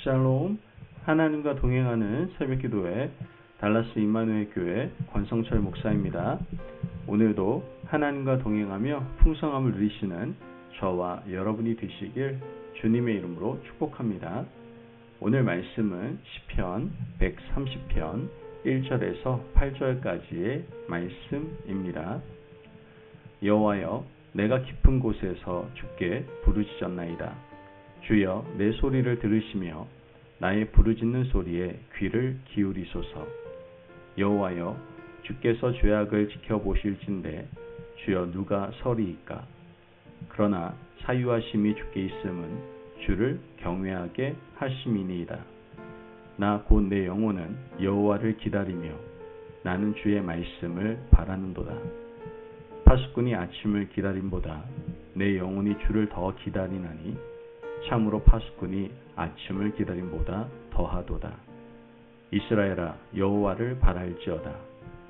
샬롬, 하나님과 동행하는 새벽기도회 달라스 임마누엘 교회 권성철 목사입니다. 오늘도 하나님과 동행하며 풍성함을 누리시는 저와 여러분이 되시길 주님의 이름으로 축복합니다. 오늘 말씀은 시편 130편 1절에서 8절까지의 말씀입니다. 여호와여, 내가 깊은 곳에서 주께 부르짖었나이다. 주여, 내 소리를 들으시며 나의 부르짖는 소리에 귀를 기울이소서. 여호와여, 주께서 죄악을 지켜보실진대 주여 누가 서리이까. 그러나 사유하심이 주께 있음은 주를 경외하게 하심이니이다. 나 곧 내 영혼은 여호와를 기다리며 나는 주의 말씀을 바라는도다. 파수꾼이 아침을 기다림보다 내 영혼이 주를 더 기다리나니 참으로 파수꾼이 아침을 기다림보다 더하도다. 이스라엘아, 여호와를 바랄지어다.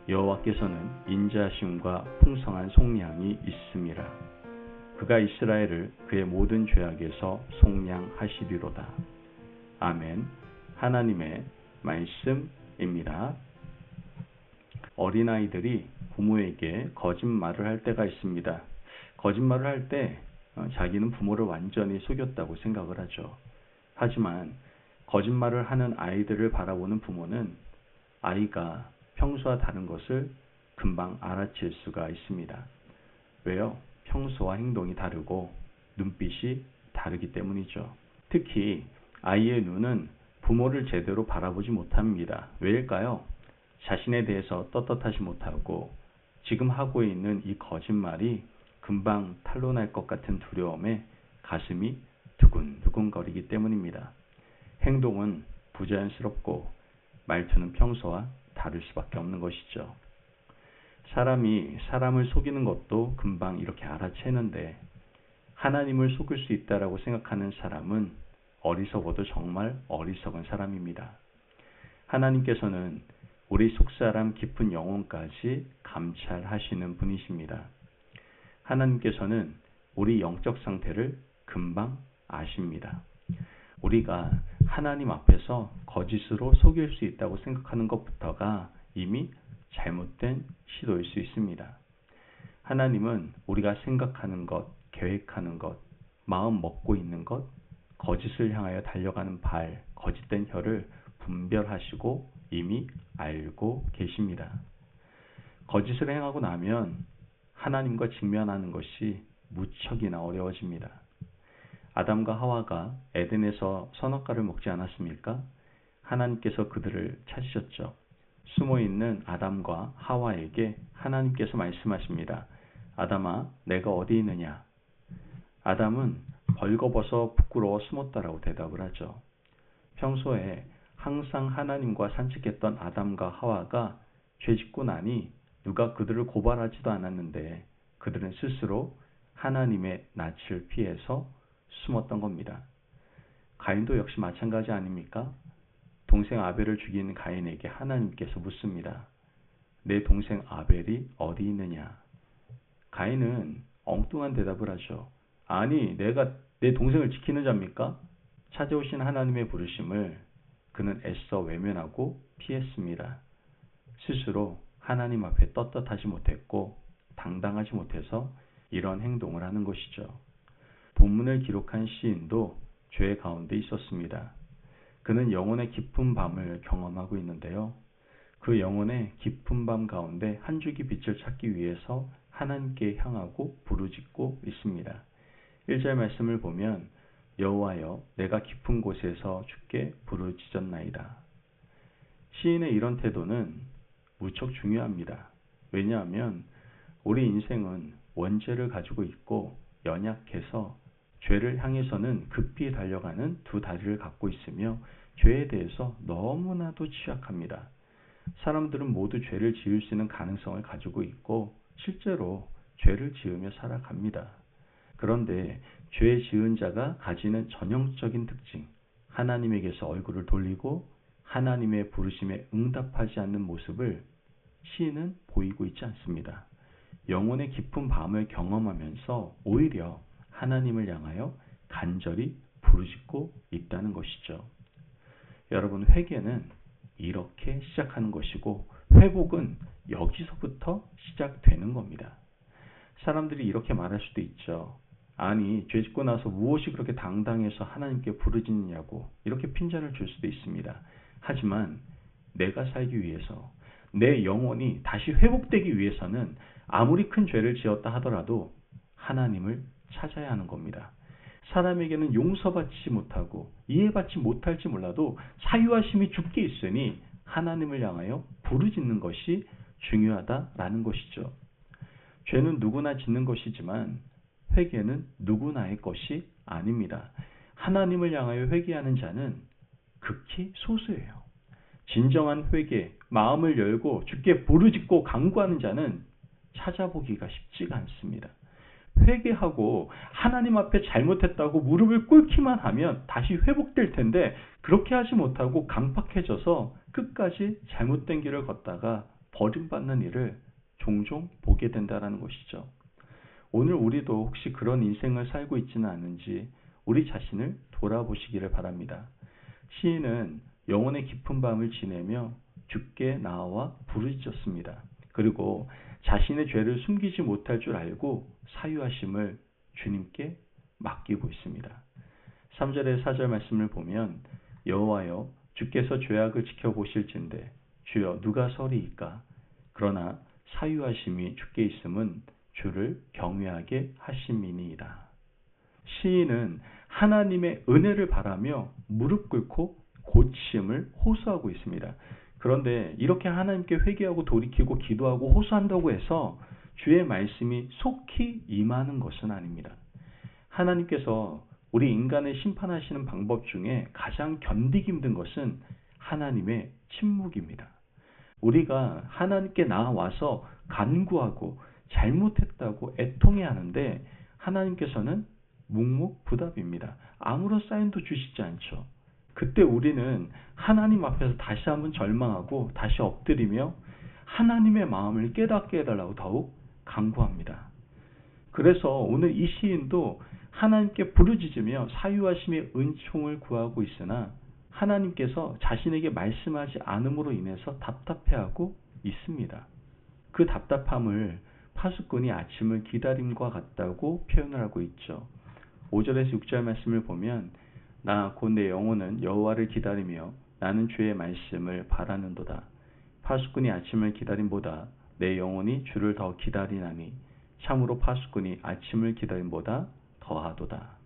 여호와께서는 인자하심과 풍성한 속량이 있음이라. 그가 이스라엘을 그의 모든 죄악에서 속량하시리로다. 아멘. 하나님의 말씀입니다. 어린아이들이 부모에게 거짓말을 할 때가 있습니다. 거짓말을 할 때 자기는 부모를 완전히 속였다고 생각을 하죠. 하지만 거짓말을 하는 아이들을 바라보는 부모는 아이가 평소와 다른 것을 금방 알아챌 수가 있습니다. 왜요? 평소와 행동이 다르고 눈빛이 다르기 때문이죠. 특히 아이의 눈은 부모를 제대로 바라보지 못합니다. 왜일까요? 자신에 대해서 떳떳하지 못하고 지금 하고 있는 이 거짓말이 금방 탄로날 것 같은 두려움에 가슴이 두근두근거리기 때문입니다. 행동은 부자연스럽고 말투는 평소와 다를 수밖에 없는 것이죠. 사람이 사람을 속이는 것도 금방 이렇게 알아채는데 하나님을 속일 수 있다라고 생각하는 사람은 어리석어도 정말 어리석은 사람입니다. 하나님께서는 우리 속사람 깊은 영혼까지 감찰하시는 분이십니다. 하나님께서는 우리 영적 상태를 금방 아십니다. 우리가 하나님 앞에서 거짓으로 속일 수 있다고 생각하는 것부터가 이미 잘못된 시도일 수 있습니다. 하나님은 우리가 생각하는 것, 계획하는 것, 마음 먹고 있는 것, 거짓을 향하여 달려가는 발, 거짓된 혀를 분별하시고 이미 알고 계십니다. 거짓을 행하고 나면 하나님과 직면하는 것이 무척이나 어려워집니다. 아담과 하와가 에덴에서 선악과를 먹지 않았습니까? 하나님께서 그들을 찾으셨죠. 숨어있는 아담과 하와에게 하나님께서 말씀하십니다. 아담아, 내가 어디 있느냐? 아담은 벌거벗어 부끄러워 숨었다라고 대답을 하죠. 평소에 항상 하나님과 산책했던 아담과 하와가 죄짓고 나니 누가 그들을 고발하지도 않았는데 그들은 스스로 하나님의 낯을 피해서 숨었던 겁니다. 가인도 역시 마찬가지 아닙니까? 동생 아벨을 죽인 가인에게 하나님께서 묻습니다. 내 동생 아벨이 어디 있느냐? 가인은 엉뚱한 대답을 하죠. 아니, 내가 내 동생을 지키는 자입니까? 찾아오신 하나님의 부르심을 그는 애써 외면하고 피했습니다. 스스로 하나님 앞에 떳떳하지 못했고 당당하지 못해서 이런 행동을 하는 것이죠. 본문을 기록한 시인도 죄 가운데 있었습니다. 그는 영혼의 깊은 밤을 경험하고 있는데요. 그 영혼의 깊은 밤 가운데 한 줄기 빛을 찾기 위해서 하나님께 향하고 부르짖고 있습니다. 1절 말씀을 보면 여호와여, 내가 깊은 곳에서 주께 부르짖었나이다. 시인의 이런 태도는 무척 중요합니다. 왜냐하면 우리 인생은 원죄를 가지고 있고 연약해서 죄를 향해서는 급히 달려가는 두 다리를 갖고 있으며 죄에 대해서 너무나도 취약합니다. 사람들은 모두 죄를 지을 수 있는 가능성을 가지고 있고 실제로 죄를 지으며 살아갑니다. 그런데 죄 지은 자가 가지는 전형적인 특징, 하나님에게서 얼굴을 돌리고 하나님의 부르심에 응답하지 않는 모습을 시인은 보이고 있지 않습니다. 영혼의 깊은 밤을 경험하면서 오히려 하나님을 향하여 간절히 부르짖고 있다는 것이죠. 여러분, 회개는 이렇게 시작하는 것이고 회복은 여기서부터 시작되는 겁니다. 사람들이 이렇게 말할 수도 있죠. 아니, 죄 짓고 나서 무엇이 그렇게 당당해서 하나님께 부르짖느냐고 이렇게 핀잔을 줄 수도 있습니다. 하지만 내가 살기 위해서, 내 영혼이 다시 회복되기 위해서는 아무리 큰 죄를 지었다 하더라도 하나님을 찾아야 하는 겁니다. 사람에게는 용서받지 못하고 이해받지 못할지 몰라도 사유하심이 주께 있으니 하나님을 향하여 부르짖는 것이 중요하다라는 것이죠. 죄는 누구나 짓는 것이지만 회개는 누구나의 것이 아닙니다. 하나님을 향하여 회개하는 자는 극히 소수예요. 진정한 회개, 마음을 열고 주께 부르짖고 간구하는 자는 찾아보기가 쉽지가 않습니다. 회개하고 하나님 앞에 잘못했다고 무릎을 꿇기만 하면 다시 회복될 텐데 그렇게 하지 못하고 강팍해져서 끝까지 잘못된 길을 걷다가 버림받는 일을 종종 보게 된다는 것이죠. 오늘 우리도 혹시 그런 인생을 살고 있지는 않은지 우리 자신을 돌아보시기를 바랍니다. 시인은 영혼의 깊은 밤을 지내며 주께 나와 부르짖었습니다. 그리고 자신의 죄를 숨기지 못할 줄 알고 사유하심을 주님께 맡기고 있습니다. 3절의 4절 말씀을 보면 여호와여 주께서 죄악을 지켜보실진대 주여 누가 서리이까 그러나 사유하심이 주께 있음은 주를 경외하게 하심이니이다. 시인은 하나님의 은혜를 바라며 무릎 꿇고 고침을 호소하고 있습니다. 그런데 이렇게 하나님께 회개하고 돌이키고 기도하고 호소한다고 해서 주의 말씀이 속히 임하는 것은 아닙니다. 하나님께서 우리 인간을 심판하시는 방법 중에 가장 견디기 힘든 것은 하나님의 침묵입니다. 우리가 하나님께 나와서 간구하고 잘못했다고 애통해야 하는데 하나님께서는 묵묵부답입니다. 아무런 사인도 주시지 않죠. 그때 우리는 하나님 앞에서 다시 한번 절망하고 다시 엎드리며 하나님의 마음을 깨닫게 해달라고 더욱 간구합니다. 그래서 오늘 이 시인도 하나님께 부르짖으며 사유하심의 은총을 구하고 있으나 하나님께서 자신에게 말씀하지 않음으로 인해서 답답해하고 있습니다. 그 답답함을 파수꾼이 아침을 기다림과 같다고 표현을 하고 있죠. 5절에서 6절 말씀을 보면 나 곧 내 영혼은 여호와를 기다리며 나는 주의 말씀을 바라는도다. 파수꾼이 아침을 기다림보다 내 영혼이 주를 더 기다리나니 참으로 파수꾼이 아침을 기다림보다 더하도다.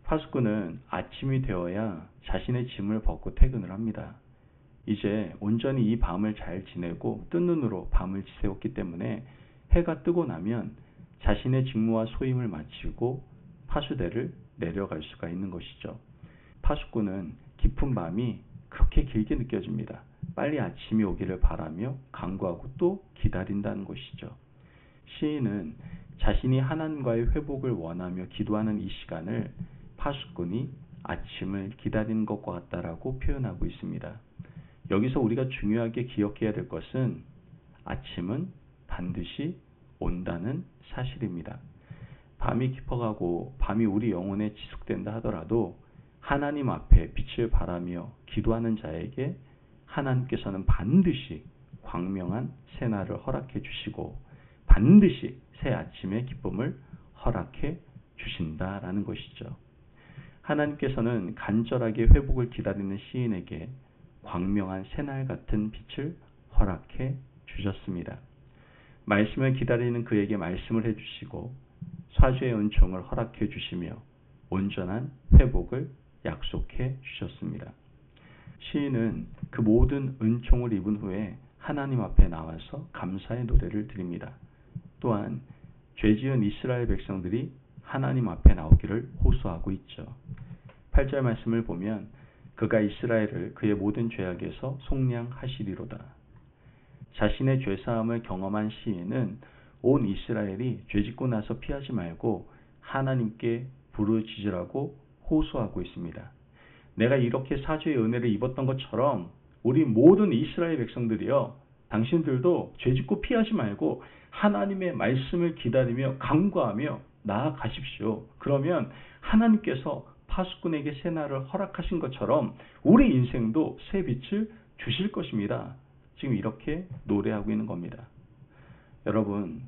파수꾼은 아침이 되어야 자신의 짐을 벗고 퇴근을 합니다. 이제 온전히 이 밤을 잘 지내고 뜬 눈으로 밤을 지새웠기 때문에 해가 뜨고 나면 자신의 직무와 소임을 마치고 파수대를 내려갈 수가 있는 것이죠. 파수꾼은 깊은 밤이 그렇게 길게 느껴집니다. 빨리 아침이 오기를 바라며 간구하고 또 기다린다는 것이죠. 시인은 자신이 하나님과의 회복을 원하며 기도하는 이 시간을 파수꾼이 아침을 기다리는 것과 같다라고 표현하고 있습니다. 여기서 우리가 중요하게 기억해야 될 것은 아침은 반드시 온다는 사실입니다. 밤이 깊어가고 밤이 우리 영혼에 지속된다 하더라도 하나님 앞에 빛을 바라며 기도하는 자에게 하나님께서는 반드시 광명한 새날을 허락해 주시고 반드시 새 아침의 기쁨을 허락해 주신다라는 것이죠. 하나님께서는 간절하게 회복을 기다리는 시인에게 광명한 새날 같은 빛을 허락해 주셨습니다. 말씀을 기다리는 그에게 말씀을 해주시고 사죄의 은총을 허락해 주시며 온전한 회복을 약속해 주셨습니다. 시인은 그 모든 은총을 입은 후에 하나님 앞에 나와서 감사의 노래를 드립니다. 또한 죄지은 이스라엘 백성들이 하나님 앞에 나오기를 호소하고 있죠. 8절 말씀을 보면 그가 이스라엘을 그의 모든 죄악에서 속량하시리로다. 자신의 죄사함을 경험한 시인은 온 이스라엘이 죄짓고 나서 피하지 말고 하나님께 부르짖으라고 호소하고 있습니다. 내가 이렇게 사죄의 은혜를 입었던 것처럼 우리 모든 이스라엘 백성들이요, 당신들도 죄짓고 피하지 말고 하나님의 말씀을 기다리며 간구하며 나아가십시오. 그러면 하나님께서 파수꾼에게 새날을 허락하신 것처럼 우리 인생도 새 빛을 주실 것입니다. 지금 이렇게 노래하고 있는 겁니다. 여러분,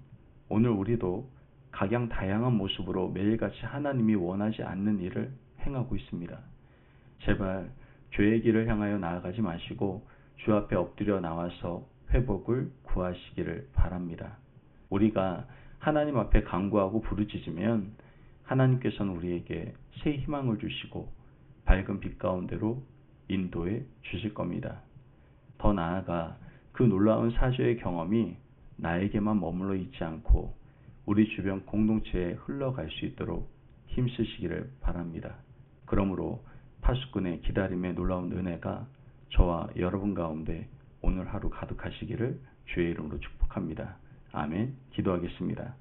오늘 우리도 각양 다양한 모습으로 매일같이 하나님이 원하지 않는 일을 행하고 있습니다. 제발 죄의 길을 향하여 나아가지 마시고 주 앞에 엎드려 나와서 회복을 구하시기를 바랍니다. 우리가 하나님 앞에 간구하고 부르짖으면 하나님께서는 우리에게 새 희망을 주시고 밝은 빛 가운데로 인도해 주실 겁니다. 더 나아가 그 놀라운 사죄의 경험이 나에게만 머물러 있지 않고 우리 주변 공동체에 흘러갈 수 있도록 힘쓰시기를 바랍니다. 그러므로 파수꾼의 기다림의 놀라운 은혜가 저와 여러분 가운데 오늘 하루 가득하시기를 주의 이름으로 축복합니다. 아멘. 기도하겠습니다.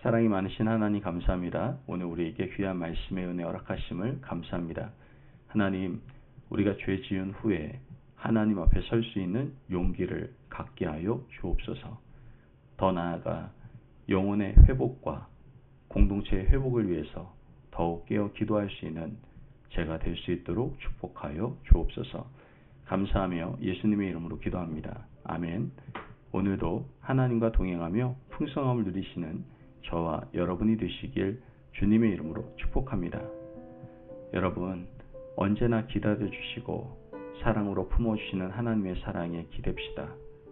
사랑이 많으신 하나님 감사합니다. 오늘 우리에게 귀한 말씀의 은혜 허락하심을 감사합니다. 하나님, 우리가 죄 지은 후에 하나님 앞에 설 수 있는 용기를 갖게 하여 주옵소서. 더 나아가 영혼의 회복과 공동체의 회복을 위해서 더욱 깨어 기도할 수 있는 제가 될 수 있도록 축복하여 주옵소서. 감사하며 예수님의 이름으로 기도합니다. 아멘. 오늘도 하나님과 동행하며 풍성함을 누리시는 저와 여러분이 되시길 주님의 이름으로 축복합니다. 여러분, 언제나 기다려 주시고 사랑으로 품어주시는 하나님의 사랑에 기댑시다.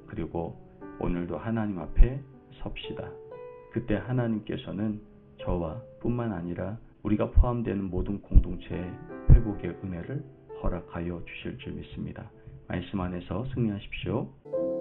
그리고 오늘도 하나님 앞에 섭시다. 그때 하나님께서는 저와 뿐만 아니라 우리가 포함되는 모든 공동체의 회복의 은혜를 허락하여 주실 줄 믿습니다. 말씀 안에서 승리하십시오.